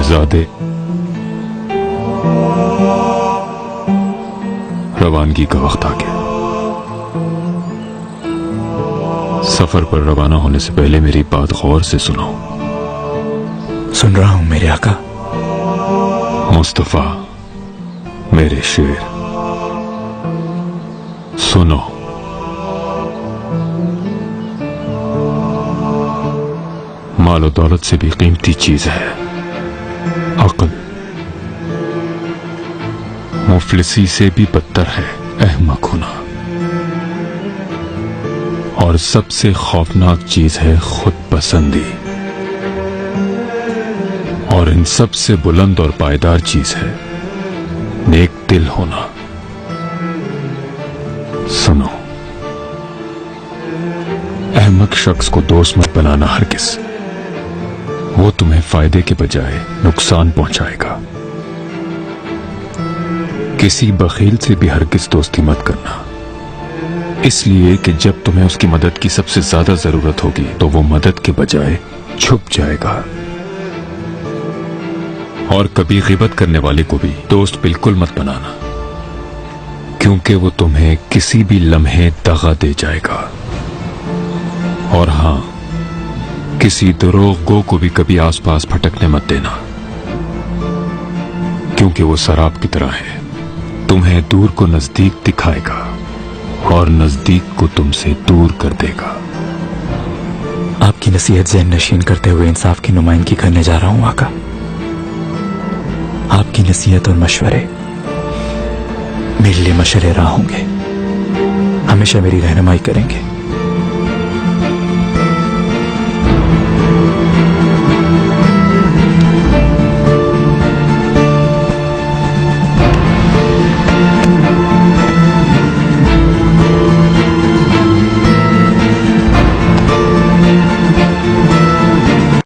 शहजादे, रवानगी का वक्त आ गया। सफर पर रवाना होने से पहले मेरी बात गौर से सुनो। सुन रहा हूं मेरे आका। मुस्तफा, मेरे शेर, सुनो। मालो दौलत से भी कीमती चीज है अक्ल। मुफलिसी से भी बदतर है अहमक होना। और सबसे खौफनाक चीज है खुद पसंदी। और इन सबसे बुलंद और पायदार चीज है नेक दिल होना। सुनो, अहमक शख्स को दोस्त मत बनाना हरगिज़। वो तुम्हें फायदे के बजाय नुकसान पहुंचाएगा। किसी बखील से भी हरगिज़ दोस्ती मत करना, इसलिए कि जब तुम्हें उसकी मदद की सबसे ज्यादा जरूरत होगी तो वो मदद के बजाय छुप जाएगा। और कभी गिबत करने वाले को भी दोस्त बिल्कुल मत बनाना, क्योंकि वो तुम्हें किसी भी लम्हे दगा दे जाएगा। और हां, किसी दरोगो को भी कभी आसपास भटकने मत देना, क्योंकि वो शराब की तरह है, तुम्हें दूर को नजदीक दिखाएगा और नजदीक को तुमसे दूर कर देगा। आपकी नसीहत ज़हन नशीन करते हुए इंसाफ की नुमाइंदगी करने जा रहा हूं आका। आपकी नसीहत और मशवरे मेरे लिए मशरे राह होंगे, हमेशा मेरी रहनुमाई करेंगे।